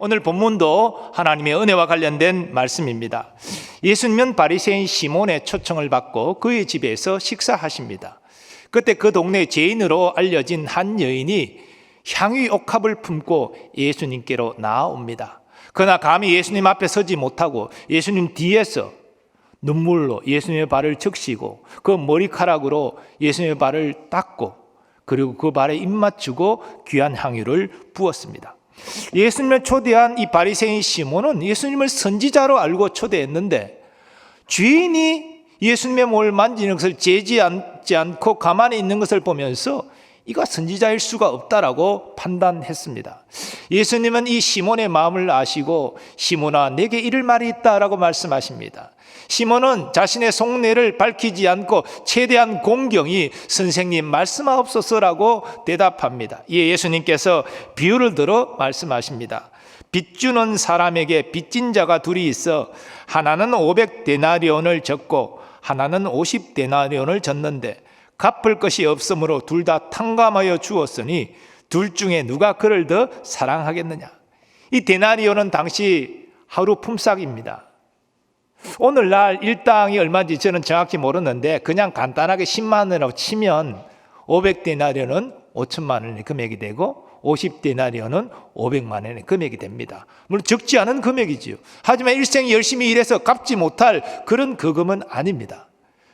오늘 본문도 하나님의 은혜와 관련된 말씀입니다. 예수님은 바리새인 시몬의 초청을 받고 그의 집에서 식사하십니다. 그때 그 동네 죄인으로 알려진 한 여인이 향유 옥합을 품고 예수님께로 나아옵니다. 그러나 감히 예수님 앞에 서지 못하고 예수님 뒤에서 눈물로 예수님의 발을 적시고 그 머리카락으로 예수님의 발을 닦고 그리고 그 발에 입 맞추고 귀한 향유를 부었습니다. 예수님을 초대한 이 바리새인 시몬은 예수님을 선지자로 알고 초대했는데 죄인이 예수님의 몸을 만지는 것을 제지하지 않고 가만히 있는 것을 보면서 이가 선지자일 수가 없다라고 판단했습니다. 예수님은 이 시몬의 마음을 아시고 시몬아 내게 이를 말이 있다라고 말씀하십니다. 시몬은 자신의 속내를 밝히지 않고 최대한 공경이 선생님 말씀하옵소서라고 대답합니다. 이에 예수님께서 비유를 들어 말씀하십니다. 빚 주는 사람에게 빚진 자가 둘이 있어 하나는 500데나리온을 졌고 하나는 50데나리온을 졌는데 갚을 것이 없으므로 둘 다 탕감하여 주었으니 둘 중에 누가 그를 더 사랑하겠느냐. 이 데나리온은 당시 하루 품삯입니다. 오늘날 일당이 얼마인지 저는 정확히 모르는데 그냥 간단하게 10만 원이라고 치면 500데나리온은 5천만 원의 금액이 되고 50데나리온은 500만 원의 금액이 됩니다. 물론 적지 않은 금액이지요. 하지만 일생 열심히 일해서 갚지 못할 그런 거금은 아닙니다.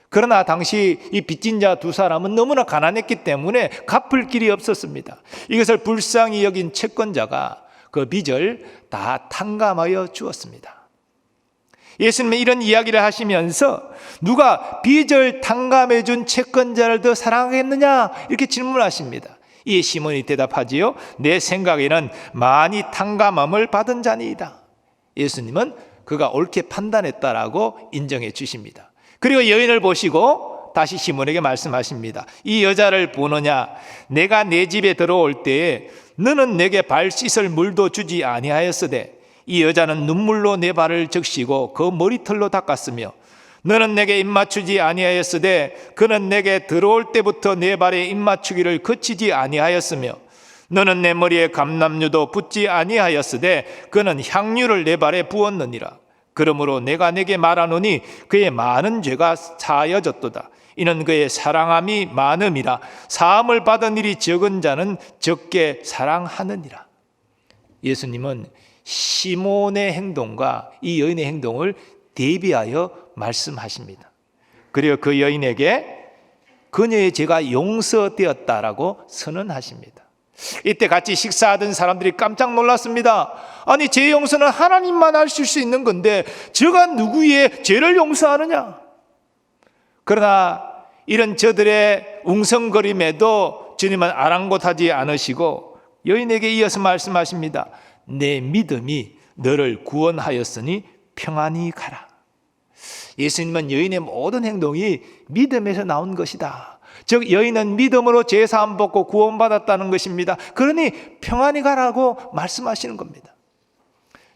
그러나 당시 이 빚진 자 두 사람은 너무나 가난했기 때문에 갚을 길이 없었습니다. 이것을 불쌍히 여긴 채권자가 그 빚을 다 탕감하여 주었습니다. 예수님은 이런 이야기를 하시면서 누가 빚을 탕감해 준 채권자를 더 사랑하겠느냐 이렇게 질문하십니다. 이에 시몬이 대답하지요. 내 생각에는 많이 탕감함을 받은 자니이다. 예수님은 그가 옳게 판단했다라고 인정해 주십니다. 그리고 여인을 보시고 다시 시몬에게 말씀하십니다. 이 여자를 보느냐? 내가 내 집에 들어올 때에 너는 내게 발 씻을 물도 주지 아니하였으되 이 여자는 눈물로 내 발을 적시고 그 머리털로 닦았으며 너는 내게 입맞추지 아니하였으되 그는 내게 들어올 때부터 내 발에 입맞추기를 그치지 아니하였으며 너는 내 머리에 감람유도 붓지 아니하였으되 그는 향유를 내 발에 부었느니라. 그러므로 내가 내게 말하노니 그의 많은 죄가 사하여졌도다. 이는 그의 사랑함이 많음이라. 사함을 받은 일이 적은 자는 적게 사랑하느니라. 예수님은 시몬의 행동과 이 여인의 행동을 대비하여 말씀하십니다. 그리고 그 여인에게 그녀의 죄가 용서되었다라고 선언하십니다. 이때 같이 식사하던 사람들이 깜짝 놀랐습니다. 아니, 죄 용서는 하나님만 하실 수 있는 건데 저가 누구의 죄를 용서하느냐? 그러나 이런 저들의 웅성거림에도 주님은 아랑곳하지 않으시고 여인에게 이어서 말씀하십니다. 내 믿음이 너를 구원하였으니 평안히 가라. 예수님은 여인의 모든 행동이 믿음에서 나온 것이다. 즉 여인은 믿음으로 죄사함 받고 구원받았다는 것입니다. 그러니 평안히 가라고 말씀하시는 겁니다.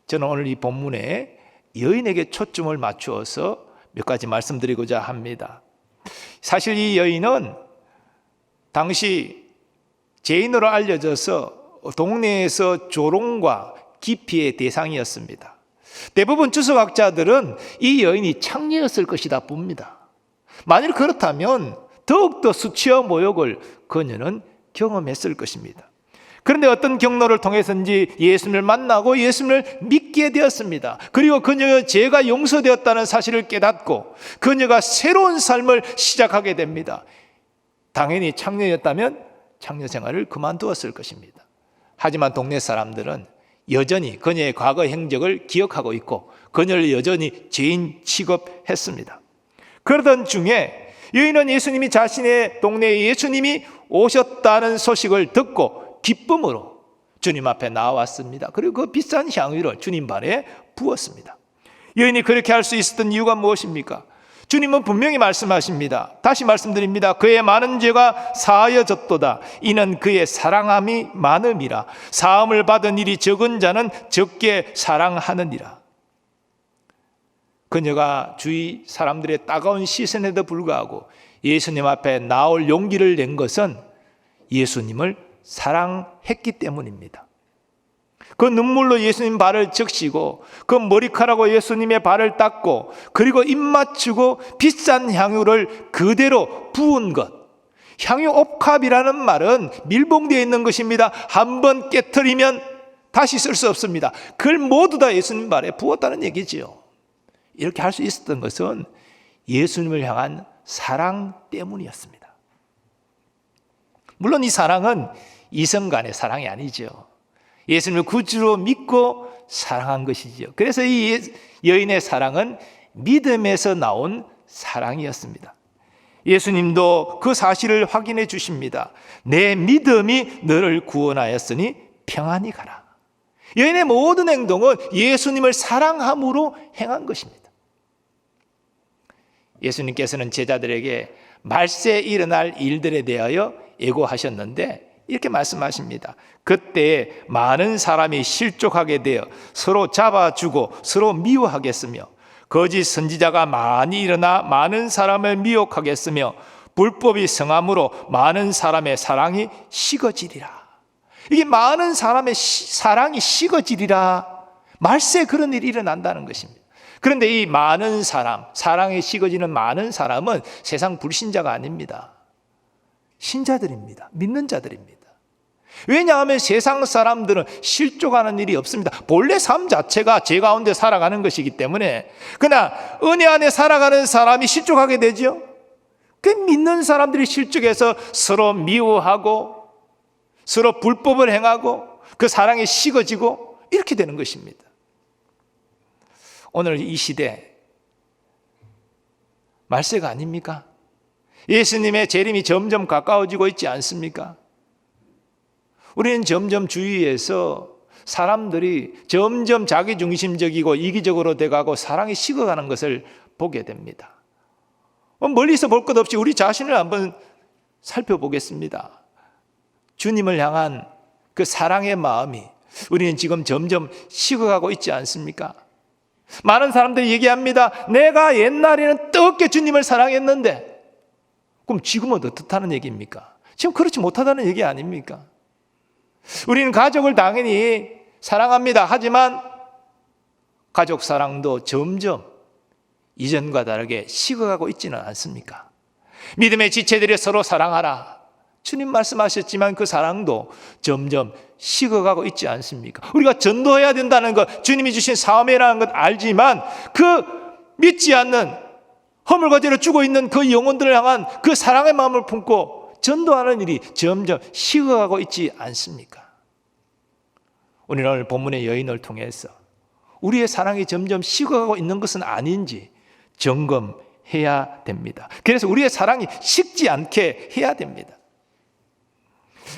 저는 오늘 이 본문에 여인에게 초점을 맞추어서 몇 가지 말씀드리고자 합니다. 사실 이 여인은 당시 죄인으로 알려져서 동네에서 조롱과 기피의 대상이었습니다. 대부분 주석학자들은 이 여인이 창녀였을 것이다 봅니다. 만일 그렇다면 더욱더 수치와 모욕을 그녀는 경험했을 것입니다. 그런데 어떤 경로를 통해서인지 예수님을 만나고 예수님을 믿게 되었습니다. 그리고 그녀의 죄가 용서되었다는 사실을 깨닫고 그녀가 새로운 삶을 시작하게 됩니다. 당연히 창녀였다면 창녀 생활을 그만두었을 것입니다. 하지만 동네 사람들은 여전히 그녀의 과거 행적을 기억하고 있고 그녀를 여전히 죄인 취급했습니다. 그러던 중에 여인은 예수님이 자신의 동네에 예수님이 오셨다는 소식을 듣고 기쁨으로 주님 앞에 나왔습니다. 그리고 그 비싼 향유를 주님 발에 부었습니다. 여인이 그렇게 할 수 있었던 이유가 무엇입니까? 주님은 분명히 말씀하십니다. 다시 말씀드립니다. 그의 많은 죄가 사하여졌도다. 이는 그의 사랑함이 많음이라. 사함을 받은 일이 적은 자는 적게 사랑하느니라. 그녀가 주위 사람들의 따가운 시선에도 불구하고 예수님 앞에 나올 용기를 낸 것은 예수님을 사랑했기 때문입니다. 그 눈물로 예수님 발을 적시고 그 머리카락으로 예수님의 발을 닦고 그리고 입 맞추고 비싼 향유를 그대로 부은 것. 향유 옥합이라는 말은 밀봉되어 있는 것입니다. 한번 깨트리면 다시 쓸 수 없습니다. 그걸 모두 다 예수님 발에 부었다는 얘기지요. 이렇게 할 수 있었던 것은 예수님을 향한 사랑 때문이었습니다. 물론 이 사랑은 이성 간의 사랑이 아니죠. 예수님을 구주로 믿고 사랑한 것이죠. 그래서 이 여인의 사랑은 믿음에서 나온 사랑이었습니다. 예수님도 그 사실을 확인해 주십니다. 내 믿음이 너를 구원하였으니 평안히 가라. 여인의 모든 행동은 예수님을 사랑함으로 행한 것입니다. 예수님께서는 제자들에게 말세에 일어날 일들에 대하여 예고하셨는데 이렇게 말씀하십니다. 그때 많은 사람이 실족하게 되어 서로 잡아주고 서로 미워하겠으며 거짓 선지자가 많이 일어나 많은 사람을 미혹하겠으며 불법이 성함으로 많은 사람의 사랑이 식어지리라. 이게 많은 사람의 사랑이 식어지리라. 말세에 그런 일이 일어난다는 것입니다. 그런데 이 많은 사람, 사랑이 식어지는 많은 사람은 세상 불신자가 아닙니다. 신자들입니다. 믿는 자들입니다. 왜냐하면 세상 사람들은 실족하는 일이 없습니다. 본래 삶 자체가 죄 가운데 살아가는 것이기 때문에. 그러나 은혜 안에 살아가는 사람이 실족하게 되죠. 그 믿는 사람들이 실족해서 서로 미워하고 서로 불법을 행하고 그 사랑이 식어지고 이렇게 되는 것입니다. 오늘 이 시대 말세가 아닙니까? 예수님의 재림이 점점 가까워지고 있지 않습니까? 우리는 점점 주위에서 사람들이 점점 자기중심적이고 이기적으로 돼가고 사랑이 식어가는 것을 보게 됩니다. 멀리서 볼 것 없이 우리 자신을 한번 살펴보겠습니다. 주님을 향한 그 사랑의 마음이 우리는 지금 점점 식어가고 있지 않습니까? 많은 사람들이 얘기합니다. 내가 옛날에는 뜨겁게 주님을 사랑했는데, 그럼 지금은 어떻다는 얘기입니까? 지금 그렇지 못하다는 얘기 아닙니까? 우리는 가족을 당연히 사랑합니다. 하지만 가족 사랑도 점점 이전과 다르게 식어가고 있지는 않습니까? 믿음의 지체들이 서로 사랑하라. 주님 말씀하셨지만 그 사랑도 점점 식어가고 있지 않습니까? 우리가 전도해야 된다는 것, 주님이 주신 사명이라는 것 알지만 그 믿지 않는 허물과제로 죽어 있는 그 영혼들을 향한 그 사랑의 마음을 품고 전도하는 일이 점점 식어가고 있지 않습니까? 우리는 오늘 본문의 여인을 통해서 우리의 사랑이 점점 식어가고 있는 것은 아닌지 점검해야 됩니다. 그래서 우리의 사랑이 식지 않게 해야 됩니다.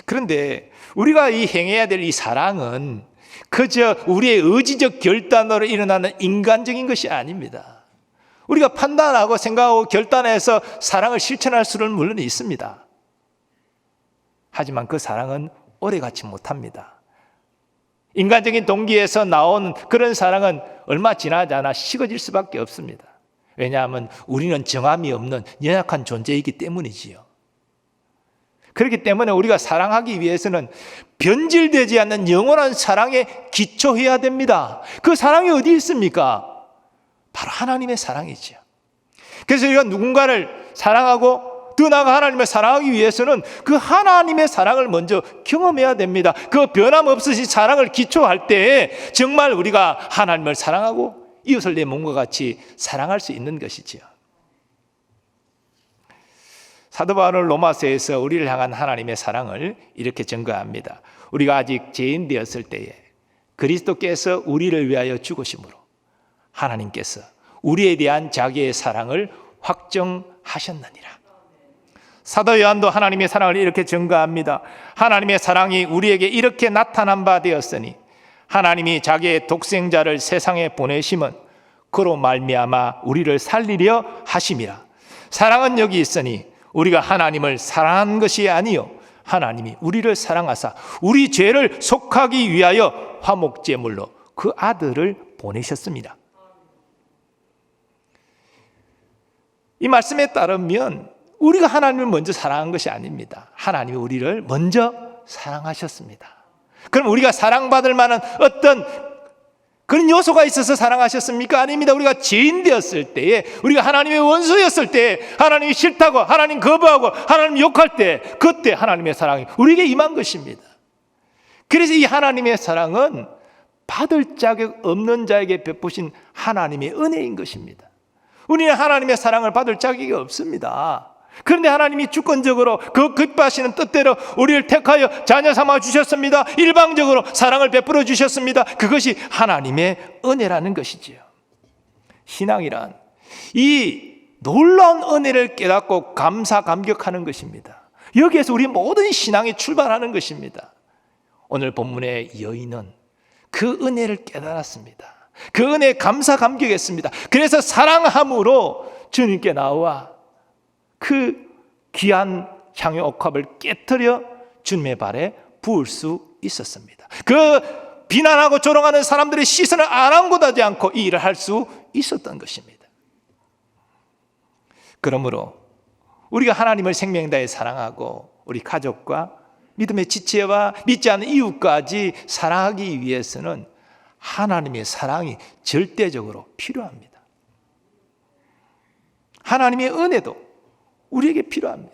그런데 우리가 행해야 될 이 사랑은 그저 우리의 의지적 결단으로 일어나는 인간적인 것이 아닙니다. 우리가 판단하고 생각하고 결단해서 사랑을 실천할 수는 물론 있습니다. 하지만 그 사랑은 오래가지 못합니다. 인간적인 동기에서 나온 그런 사랑은 얼마 지나지 않아 식어질 수밖에 없습니다. 왜냐하면 우리는 정함이 없는 연약한 존재이기 때문이지요. 그렇기 때문에 우리가 사랑하기 위해서는 변질되지 않는 영원한 사랑에 기초해야 됩니다. 그 사랑이 어디 있습니까? 바로 하나님의 사랑이죠. 그래서 우리가 누군가를 사랑하고 더 나아가 하나님을 사랑하기 위해서는 그 하나님의 사랑을 먼저 경험해야 됩니다. 그 변함없으신 사랑을 기초할 때 정말 우리가 하나님을 사랑하고 이웃을 내 몸과 같이 사랑할 수 있는 것이지요. 사도 바울은 로마서에서 우리를 향한 하나님의 사랑을 이렇게 증거합니다. 우리가 아직 죄인 되었을 때에 그리스도께서 우리를 위하여 죽으심으로 하나님께서 우리에 대한 자기의 사랑을 확정하셨느니라. 사도 요한도 하나님의 사랑을 이렇게 증거합니다. 하나님의 사랑이 우리에게 이렇게 나타난 바 되었으니 하나님이 자기의 독생자를 세상에 보내심은 그로 말미암아 우리를 살리려 하심이라. 사랑은 여기 있으니 우리가 하나님을 사랑한 것이 아니요 하나님이 우리를 사랑하사 우리 죄를 속하기 위하여 화목제물로 그 아들을 보내셨습니다. 이 말씀에 따르면 우리가 하나님을 먼저 사랑한 것이 아닙니다. 하나님이 우리를 먼저 사랑하셨습니다. 그럼 우리가 사랑받을 만한 어떤 그런 요소가 있어서 사랑하셨습니까? 아닙니다. 우리가 죄인 되었을 때에, 우리가 하나님의 원수였을 때에, 하나님이 싫다고, 하나님 거부하고, 하나님 욕할 때, 그때 하나님의 사랑이 우리에게 임한 것입니다. 그래서 이 하나님의 사랑은 받을 자격 없는 자에게 베푸신 하나님의 은혜인 것입니다. 우리는 하나님의 사랑을 받을 자격이 없습니다. 그런데 하나님이 주권적으로 그 기뻐하시는 뜻대로 우리를 택하여 자녀 삼아 주셨습니다. 일방적으로 사랑을 베풀어 주셨습니다. 그것이 하나님의 은혜라는 것이지요. 신앙이란 이 놀라운 은혜를 깨닫고 감사 감격하는 것입니다. 여기에서 우리 모든 신앙이 출발하는 것입니다. 오늘 본문의 여인은 그 은혜를 깨달았습니다. 그 은혜에 감사 감격했습니다. 그래서 사랑함으로 주님께 나와 그 귀한 향유 옥합을 깨뜨려 주님의 발에 부을 수 있었습니다. 그 비난하고 조롱하는 사람들의 시선을 아랑곳하지 않고 이 일을 할 수 있었던 것입니다. 그러므로 우리가 하나님을 생명 다해 사랑하고 우리 가족과 믿음의 지체와 믿지 않는 이웃까지 사랑하기 위해서는 하나님의 사랑이 절대적으로 필요합니다. 하나님의 은혜도 우리에게 필요합니다.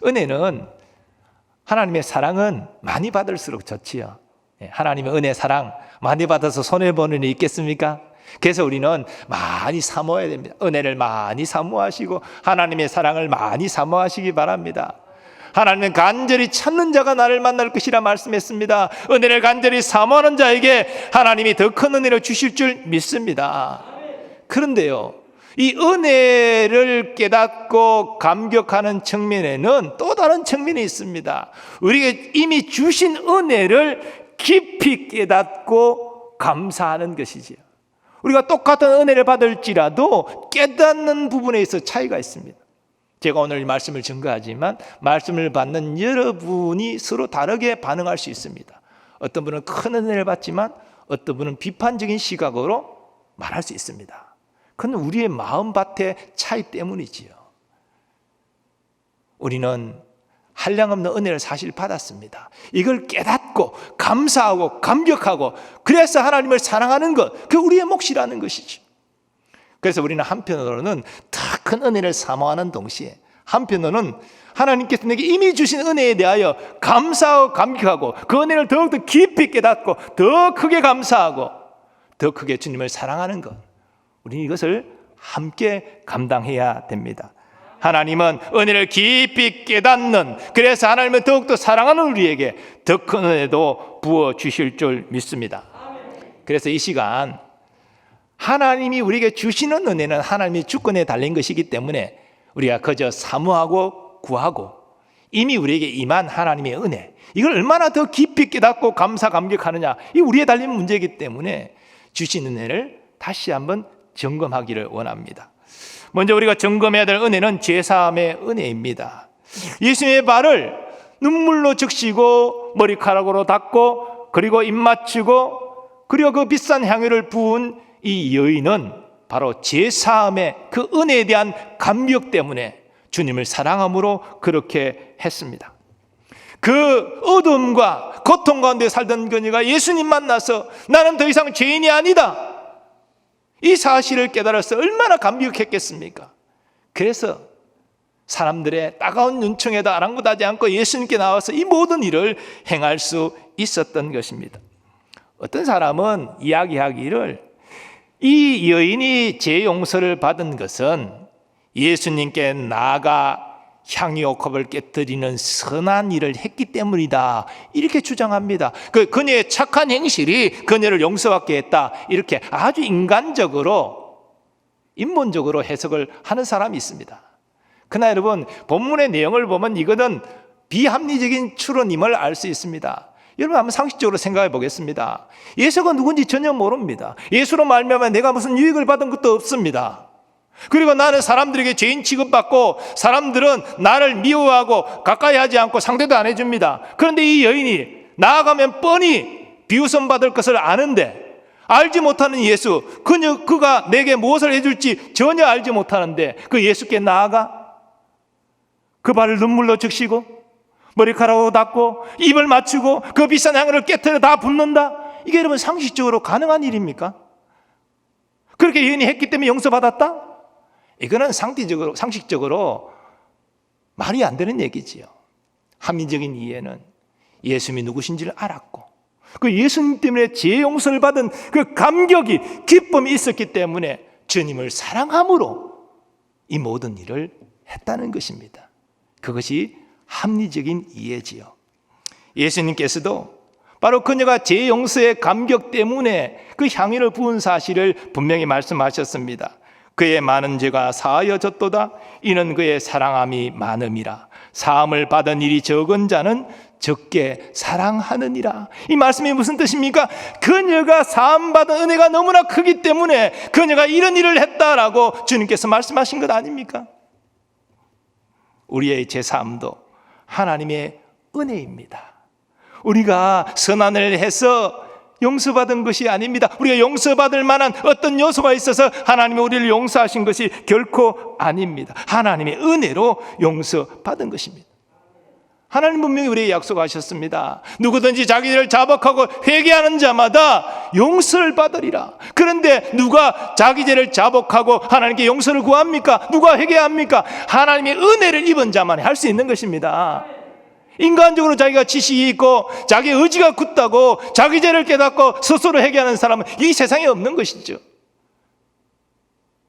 은혜는, 하나님의 사랑은 많이 받을수록 좋지요. 하나님의 은혜 사랑 많이 받아서 손해보는 일 있겠습니까? 그래서 우리는 많이 사모해야 됩니다. 은혜를 많이 사모하시고 하나님의 사랑을 많이 사모하시기 바랍니다. 하나님은 간절히 찾는 자가 나를 만날 것이라 말씀했습니다. 은혜를 간절히 사모하는 자에게 하나님이 더 큰 은혜를 주실 줄 믿습니다. 그런데요, 이 은혜를 깨닫고 감격하는 측면에는 또 다른 측면이 있습니다. 우리에게 이미 주신 은혜를 깊이 깨닫고 감사하는 것이지요. 우리가 똑같은 은혜를 받을지라도 깨닫는 부분에 있어 차이가 있습니다. 제가 오늘 이 말씀을 증거하지만 말씀을 받는 여러분이 서로 다르게 반응할 수 있습니다. 어떤 분은 큰 은혜를 받지만 어떤 분은 비판적인 시각으로 말할 수 있습니다. 그건 우리의 마음밭의 차이 때문이지요. 우리는 한량없는 은혜를 사실 받았습니다. 이걸 깨닫고 감사하고 감격하고 그래서 하나님을 사랑하는 것, 그게 우리의 몫이라는 것이죠. 그래서 우리는 한편으로는 더 큰 은혜를 사모하는 동시에 한편으로는 하나님께서 내게 이미 주신 은혜에 대하여 감사하고 감격하고 그 은혜를 더욱더 깊이 깨닫고 더 크게 감사하고 더 크게 주님을 사랑하는 것, 우리는 이것을 함께 감당해야 됩니다. 하나님은 은혜를 깊이 깨닫는, 그래서 하나님은 더욱더 사랑하는 우리에게 더 큰 은혜도 부어주실 줄 믿습니다. 그래서 이 시간 하나님이 우리에게 주시는 은혜는 하나님의 주권에 달린 것이기 때문에 우리가 그저 사모하고 구하고 이미 우리에게 임한 하나님의 은혜, 이걸 얼마나 더 깊이 깨닫고 감사 감격하느냐, 이 우리에 달린 문제이기 때문에 주신 은혜를 다시 한번 점검하기를 원합니다. 먼저 우리가 점검해야 될 은혜는 죄사함의 은혜입니다. 예수님의 발을 눈물로 적시고 머리카락으로 닦고 그리고 입 맞추고 그리고 그 비싼 향유를 부은 이 여인은 바로 죄사함의 그 은혜에 대한 감격 때문에 주님을 사랑함으로 그렇게 했습니다. 그 어둠과 고통 가운데 살던 그녀가 예수님 만나서 나는 더 이상 죄인이 아니다, 이 사실을 깨달아서 얼마나 감격했겠습니까? 그래서 사람들의 따가운 눈총에도 아랑곳하지 않고 예수님께 나와서 이 모든 일을 행할 수 있었던 것입니다. 어떤 사람은 이야기하기를 이 여인이 죄 용서를 받은 것은 예수님께 나아가 향유옥합을 깨뜨리는 선한 일을 했기 때문이다, 이렇게 주장합니다. 그녀의 착한 행실이 그녀를 용서받게 했다, 이렇게 아주 인간적으로 인본적으로 해석을 하는 사람이 있습니다. 그러나 여러분, 본문의 내용을 보면 이거는 비합리적인 추론임을 알 수 있습니다. 여러분 한번 상식적으로 생각해 보겠습니다. 예수가 누군지 전혀 모릅니다. 예수로 말미암아 내가 무슨 유익을 받은 것도 없습니다. 그리고 나는 사람들에게 죄인 취급받고 사람들은 나를 미워하고 가까이 하지 않고 상대도 안 해줍니다. 그런데 이 여인이 나아가면 뻔히 비웃음 받을 것을 아는데, 알지 못하는 예수, 그가 내게 무엇을 해줄지 전혀 알지 못하는데 그 예수께 나아가 그 발을 눈물로 적시고 머리카락으로 닦고 입을 맞추고 그 비싼 향을 깨트려 다 붓는다. 이게 여러분 상식적으로 가능한 일입니까? 그렇게 여인이 했기 때문에 용서받았다? 이거는 상식적으로 말이 안 되는 얘기지요. 합리적인 이해는 예수님이 누구신지를 알았고 그 예수님 때문에 죄 용서를 받은 그 감격이, 기쁨이 있었기 때문에 주님을 사랑함으로 이 모든 일을 했다는 것입니다. 그것이 합리적인 이해지요. 예수님께서도 바로 그녀가 죄 용서의 감격 때문에 그 향유를 부은 사실을 분명히 말씀하셨습니다. 그의 많은 죄가 사하여졌도다. 이는 그의 사랑함이 많음이라. 사함을 받은 일이 적은 자는 적게 사랑하느니라. 이 말씀이 무슨 뜻입니까? 그녀가 사함받은 은혜가 너무나 크기 때문에 그녀가 이런 일을 했다라고 주님께서 말씀하신 것 아닙니까? 우리의 제사함도 하나님의 은혜입니다. 우리가 선한을 해서 용서받은 것이 아닙니다. 우리가 용서받을 만한 어떤 요소가 있어서 하나님이 우리를 용서하신 것이 결코 아닙니다. 하나님의 은혜로 용서받은 것입니다. 하나님 분명히 우리에게 약속하셨습니다. 누구든지 자기를 자복하고 회개하는 자마다 용서를 받으리라. 그런데 누가 자기 죄를 자복하고 하나님께 용서를 구합니까? 누가 회개합니까? 하나님의 은혜를 입은 자만이 할 수 있는 것입니다. 인간적으로 자기가 지식이 있고 자기 의지가 굳다고 자기 죄를 깨닫고 스스로 회개하는 사람은 이 세상에 없는 것이죠.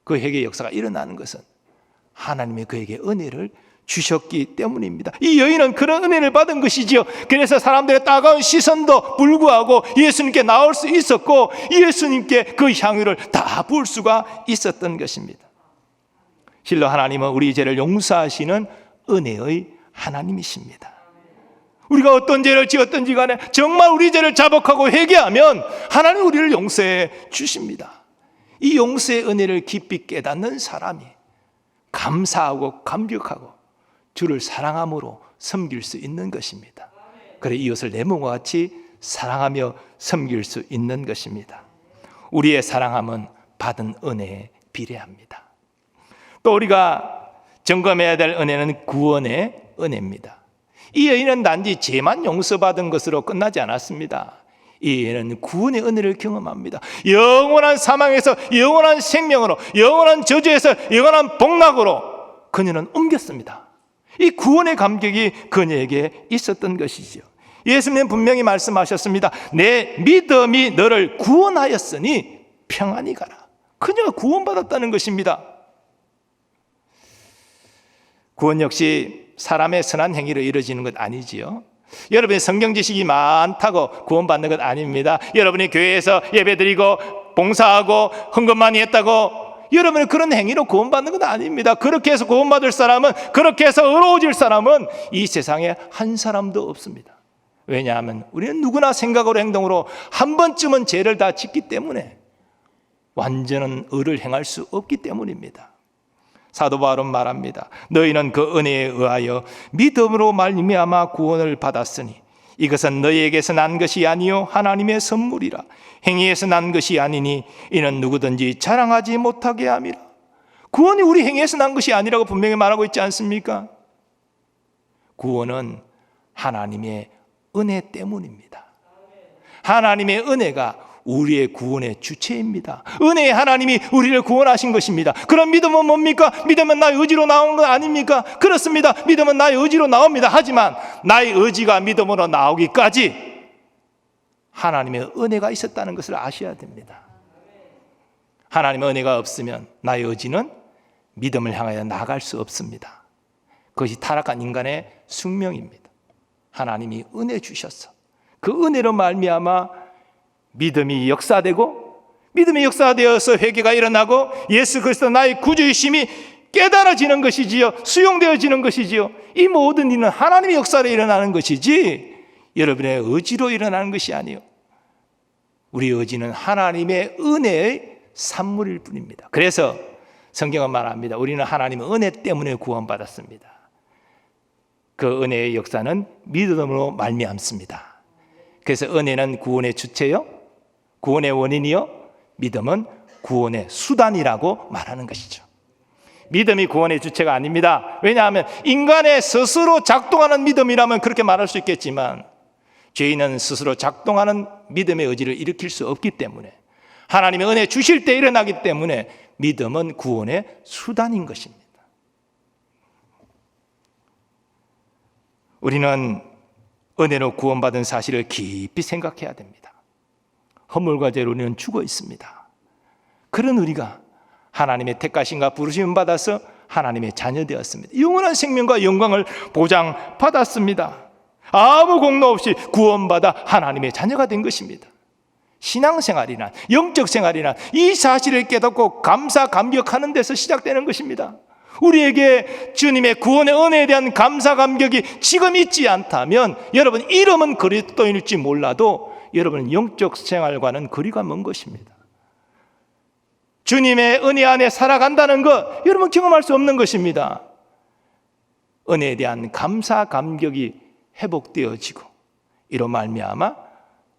그 회개의 역사가 일어나는 것은 하나님의 그에게 은혜를 주셨기 때문입니다. 이 여인은 그런 은혜를 받은 것이지요. 그래서 사람들의 따가운 시선도 불구하고 예수님께 나올 수 있었고 예수님께 그 향유를 다 부을 수가 있었던 것입니다. 실로 하나님은 우리 죄를 용서하시는 은혜의 하나님이십니다. 우리가 어떤 죄를 지었든지 간에 정말 우리 죄를 자복하고 회개하면 하나님 우리를 용서해 주십니다. 이 용서의 은혜를 깊이 깨닫는 사람이 감사하고 감격하고 주를 사랑함으로 섬길 수 있는 것입니다. 그래 이웃을 내 몸과 같이 사랑하며 섬길 수 있는 것입니다. 우리의 사랑함은 받은 은혜에 비례합니다. 또 우리가 점검해야 될 은혜는 구원의 은혜입니다. 이 여인은 단지 죄만 용서받은 것으로 끝나지 않았습니다. 이 여인은 구원의 은혜를 경험합니다. 영원한 사망에서 영원한 생명으로, 영원한 저주에서 영원한 복락으로 그녀는 옮겼습니다. 이 구원의 감격이 그녀에게 있었던 것이죠. 예수님은 분명히 말씀하셨습니다. 내 믿음이 너를 구원하였으니 평안히 가라. 그녀가 구원받았다는 것입니다. 구원 역시 사람의 선한 행위로 이루어지는 것 아니지요. 여러분의 성경 지식이 많다고 구원받는 것 아닙니다. 여러분이 교회에서 예배드리고 봉사하고 헌금 많이 했다고 여러분의 그런 행위로 구원받는 건 아닙니다. 그렇게 해서 구원받을 사람은, 그렇게 해서 의로워질 사람은 이 세상에 한 사람도 없습니다. 왜냐하면 우리는 누구나 생각으로 행동으로 한 번쯤은 죄를 다 짓기 때문에 완전한 의를 행할 수 없기 때문입니다. 사도 바울은 말합니다. 너희는 그 은혜에 의하여 믿음으로 말미암아 구원을 받았으니 이것은 너희에게서 난 것이 아니요 하나님의 선물이라. 행위에서 난 것이 아니니 이는 누구든지 자랑하지 못하게 함이라. 구원이 우리 행위에서 난 것이 아니라고 분명히 말하고 있지 않습니까? 구원은 하나님의 은혜 때문입니다. 하나님의 은혜가 우리의 구원의 주체입니다. 은혜의 하나님이 우리를 구원하신 것입니다. 그럼 믿음은 뭡니까? 믿음은 나의 의지로 나오는 것 아닙니까? 그렇습니다. 믿음은 나의 의지로 나옵니다. 하지만 나의 의지가 믿음으로 나오기까지 하나님의 은혜가 있었다는 것을 아셔야 됩니다. 하나님의 은혜가 없으면 나의 의지는 믿음을 향하여 나갈 수 없습니다. 그것이 타락한 인간의 숙명입니다. 하나님이 은혜 주셔서 그 은혜로 말미암아 믿음이 역사되고 믿음이 역사되어서 회개가 일어나고 예수 그리스도 나의 구주이심이 깨달아지는 것이지요. 수용되어지는 것이지요. 이 모든 일은 하나님의 역사로 일어나는 것이지 여러분의 의지로 일어나는 것이 아니요. 우리의 의지는 하나님의 은혜의 산물일 뿐입니다. 그래서 성경은 말합니다. 우리는 하나님의 은혜 때문에 구원받았습니다. 그 은혜의 역사는 믿음으로 말미암습니다. 그래서 은혜는 구원의 주체요, 구원의 원인이요, 믿음은 구원의 수단이라고 말하는 것이죠. 믿음이 구원의 주체가 아닙니다. 왜냐하면 인간의 스스로 작동하는 믿음이라면 그렇게 말할 수 있겠지만 죄인은 스스로 작동하는 믿음의 의지를 일으킬 수 없기 때문에, 하나님의 은혜 주실 때 일어나기 때문에 믿음은 구원의 수단인 것입니다. 우리는 은혜로 구원받은 사실을 깊이 생각해야 됩니다. 허물과 죄로 우리는 죽어 있습니다. 그런 우리가 하나님의 택하심과 부르심을 받아서 하나님의 자녀 되었습니다. 영원한 생명과 영광을 보장받았습니다. 아무 공로 없이 구원받아 하나님의 자녀가 된 것입니다. 신앙생활이나 영적 생활이나 이 사실을 깨닫고 감사 감격하는 데서 시작되는 것입니다. 우리에게 주님의 구원의 은혜에 대한 감사 감격이 지금 있지 않다면 여러분 이름은 그리스도인일지 몰라도 여러분 영적 생활과는 거리가 먼 것입니다. 주님의 은혜 안에 살아간다는 것 여러분 경험할 수 없는 것입니다. 은혜에 대한 감사 감격이 회복되어지고 이로 말미암아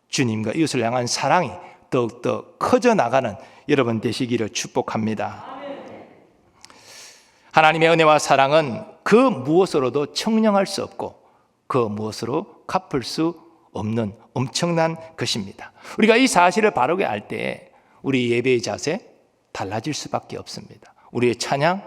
주님과 이웃을 향한 사랑이 더욱더 커져 나가는 여러분 되시기를 축복합니다. 하나님의 은혜와 사랑은 그 무엇으로도 청량할 수 없고 그 무엇으로 갚을 수 없는 엄청난 것입니다. 우리가 이 사실을 바르게 알 때 우리 예배의 자세 달라질 수밖에 없습니다. 우리의 찬양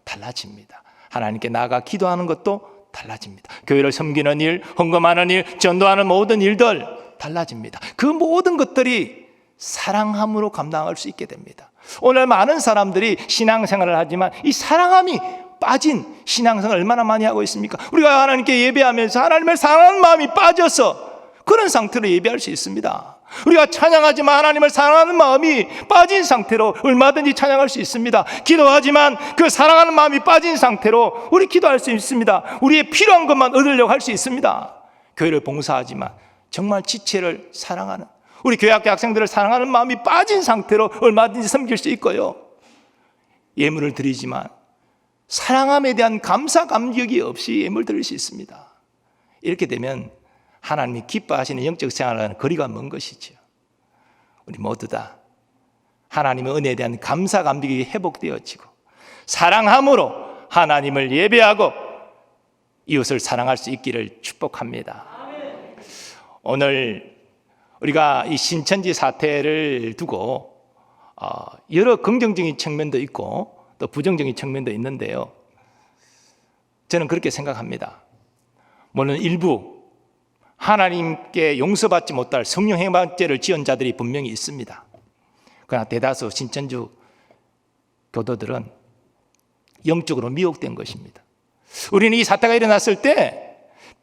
달라집니다. 하나님께 나아가 기도하는 것도 달라집니다. 교회를 섬기는 일, 헌금하는 일, 전도하는 모든 일들 달라집니다. 그 모든 것들이 사랑함으로 감당할 수 있게 됩니다. 오늘 많은 사람들이 신앙생활을 하지만 이 사랑함이 빠진 신앙생활을 얼마나 많이 하고 있습니까? 우리가 하나님께 예배하면서 하나님을 사랑하는 마음이 빠져서 그런 상태로 예배할 수 있습니다. 우리가 찬양하지만 하나님을 사랑하는 마음이 빠진 상태로 얼마든지 찬양할 수 있습니다. 기도하지만 그 사랑하는 마음이 빠진 상태로 우리 기도할 수 있습니다. 우리의 필요한 것만 얻으려고 할 수 있습니다. 교회를 봉사하지만 정말 지체를 사랑하는, 우리 교회학교 학생들을 사랑하는 마음이 빠진 상태로 얼마든지 섬길 수 있고요. 예물을 드리지만 사랑함에 대한 감사 감격이 없이 예물 드릴 수 있습니다. 이렇게 되면 하나님이 기뻐하시는 영적 생활과는 거리가 먼 것이죠. 우리 모두 다 하나님의 은혜에 대한 감사 감격이 회복되어지고 사랑함으로 하나님을 예배하고 이웃을 사랑할 수 있기를 축복합니다. 오늘 우리가 이 신천지 사태를 두고 여러 긍정적인 측면도 있고 또 부정적인 측면도 있는데요. 저는 그렇게 생각합니다. 물론 일부 하나님께 용서받지 못할 성령 행방죄를 지은 자들이 분명히 있습니다. 그러나 대다수 신천주 교도들은 영적으로 미혹된 것입니다. 우리는 이 사태가 일어났을 때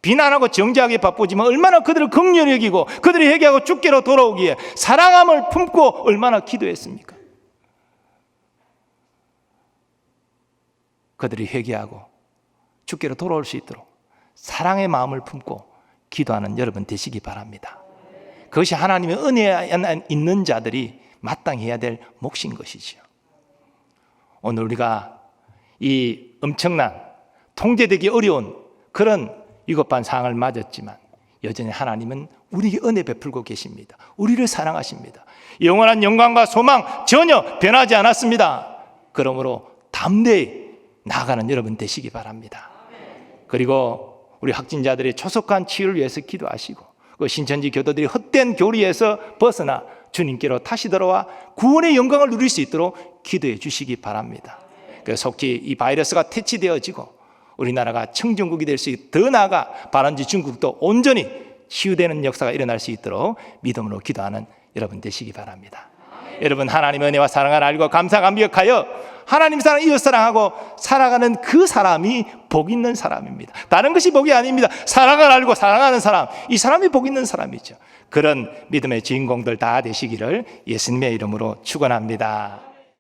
비난하고 정죄하기에 바쁘지만 얼마나 그들을 긍휼히 여기고 그들이 회개하고 주께로 돌아오기에 사랑함을 품고 얼마나 기도했습니까? 그들이 회개하고 주께로 돌아올 수 있도록 사랑의 마음을 품고 기도하는 여러분 되시기 바랍니다. 그것이 하나님의 은혜에 있는 자들이 마땅히 해야 될 몫인 것이죠. 오늘 우리가 이 엄청난 통제되기 어려운 그런 위급한 상황을 맞았지만 여전히 하나님은 우리에게 은혜 베풀고 계십니다. 우리를 사랑하십니다. 영원한 영광과 소망 전혀 변하지 않았습니다. 그러므로 담대히 나아가는 여러분 되시기 바랍니다. 그리고 우리 확진자들의 조속한 치유를 위해서 기도하시고 그 신천지 교도들이 헛된 교리에서 벗어나 주님께로 다시 돌아와 구원의 영광을 누릴 수 있도록 기도해 주시기 바랍니다. 그래서 속히 이 바이러스가 퇴치되어지고 우리나라가 청정국이 될 수 있도록 더 나아가 바람쥐 중국도 온전히 치유되는 역사가 일어날 수 있도록 믿음으로 기도하는 여러분 되시기 바랍니다. 여러분 하나님의 은혜와 사랑을 알고 감사 감격하여 하나님 사랑 이웃 사랑하고 살아가는 그 사람이 복 있는 사람입니다. 다른 것이 복이 아닙니다. 사랑을 알고 사랑하는 사람, 이 사람이 복 있는 사람이죠. 그런 믿음의 주인공들 다 되시기를 예수님의 이름으로 축원합니다.